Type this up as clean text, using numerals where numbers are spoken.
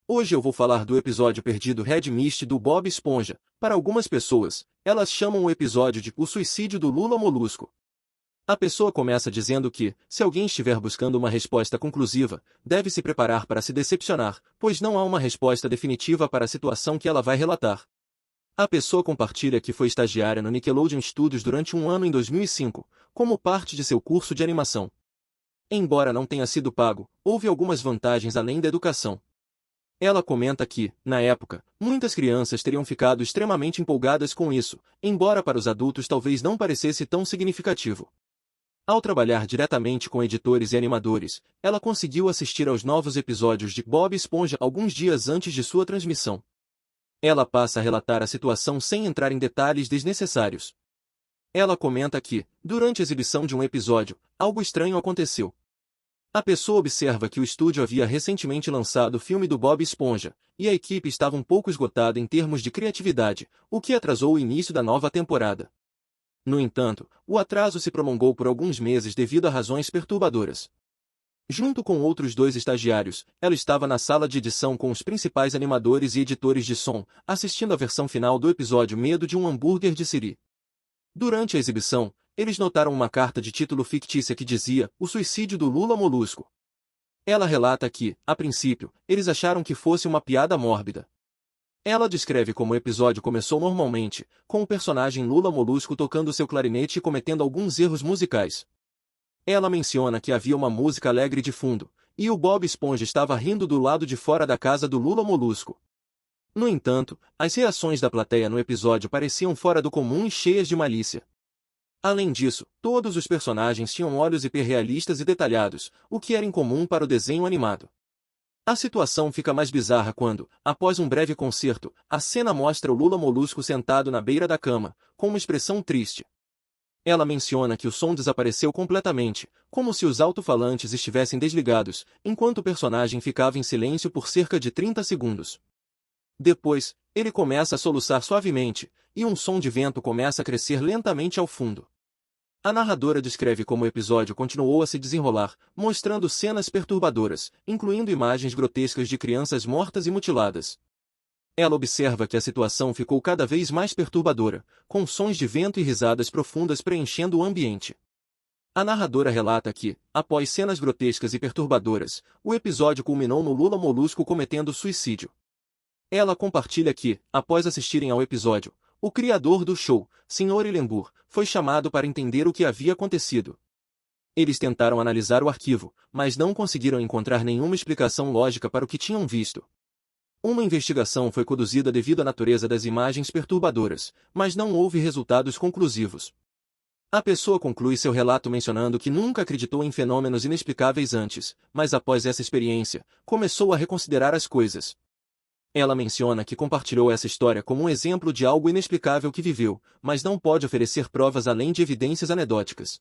Hoje eu vou falar do episódio perdido Red Mist do Bob Esponja. Para algumas pessoas, elas chamam o episódio de O Suicídio do Lula Molusco. A pessoa começa dizendo que, se alguém estiver buscando uma resposta conclusiva, deve se preparar para se decepcionar, pois não há uma resposta definitiva para a situação que ela vai relatar. A pessoa compartilha que foi estagiária no Nickelodeon Studios durante um ano em 2005, como parte de seu curso de animação. Embora não tenha sido pago, houve algumas vantagens além da educação. Ela comenta que, na época, muitas crianças teriam ficado extremamente empolgadas com isso, embora para os adultos talvez não parecesse tão significativo. Ao trabalhar diretamente com editores e animadores, ela conseguiu assistir aos novos episódios de Bob Esponja alguns dias antes de sua transmissão. Ela passa a relatar a situação sem entrar em detalhes desnecessários. Ela comenta que, durante a exibição de um episódio, algo estranho aconteceu. A pessoa observa que o estúdio havia recentemente lançado o filme do Bob Esponja, e a equipe estava um pouco esgotada em termos de criatividade, o que atrasou o início da nova temporada. No entanto, o atraso se prolongou por alguns meses devido a razões perturbadoras. Junto com outros dois estagiários, ela estava na sala de edição com os principais animadores e editores de som, assistindo a versão final do episódio Medo de um Hambúrguer de Siri. Durante a exibição, eles notaram uma carta de título fictícia que dizia O Suicídio do Lula Molusco. Ela relata que, a princípio, eles acharam que fosse uma piada mórbida. Ela descreve como o episódio começou normalmente, com o personagem Lula Molusco tocando seu clarinete e cometendo alguns erros musicais. Ela menciona que havia uma música alegre de fundo, e o Bob Esponja estava rindo do lado de fora da casa do Lula Molusco. No entanto, as reações da plateia no episódio pareciam fora do comum e cheias de malícia. Além disso, todos os personagens tinham olhos hiperrealistas e detalhados, o que era incomum para o desenho animado. A situação fica mais bizarra quando, após um breve concerto, a cena mostra o Lula Molusco sentado na beira da cama, com uma expressão triste. Ela menciona que o som desapareceu completamente, como se os alto-falantes estivessem desligados, enquanto o personagem ficava em silêncio por cerca de 30 segundos. Depois, ele começa a soluçar suavemente, e um som de vento começa a crescer lentamente ao fundo. A narradora descreve como o episódio continuou a se desenrolar, mostrando cenas perturbadoras, incluindo imagens grotescas de crianças mortas e mutiladas. Ela observa que a situação ficou cada vez mais perturbadora, com sons de vento e risadas profundas preenchendo o ambiente. A narradora relata que, após cenas grotescas e perturbadoras, o episódio culminou no Lula Molusco cometendo suicídio. Ela compartilha que, após assistirem ao episódio, o criador do show, Sr. Hillenburg, foi chamado para entender o que havia acontecido. Eles tentaram analisar o arquivo, mas não conseguiram encontrar nenhuma explicação lógica para o que tinham visto. Uma investigação foi conduzida devido à natureza das imagens perturbadoras, mas não houve resultados conclusivos. A pessoa conclui seu relato mencionando que nunca acreditou em fenômenos inexplicáveis antes, mas após essa experiência, começou a reconsiderar as coisas. Ela menciona que compartilhou essa história como um exemplo de algo inexplicável que viveu, mas não pode oferecer provas além de evidências anedóticas.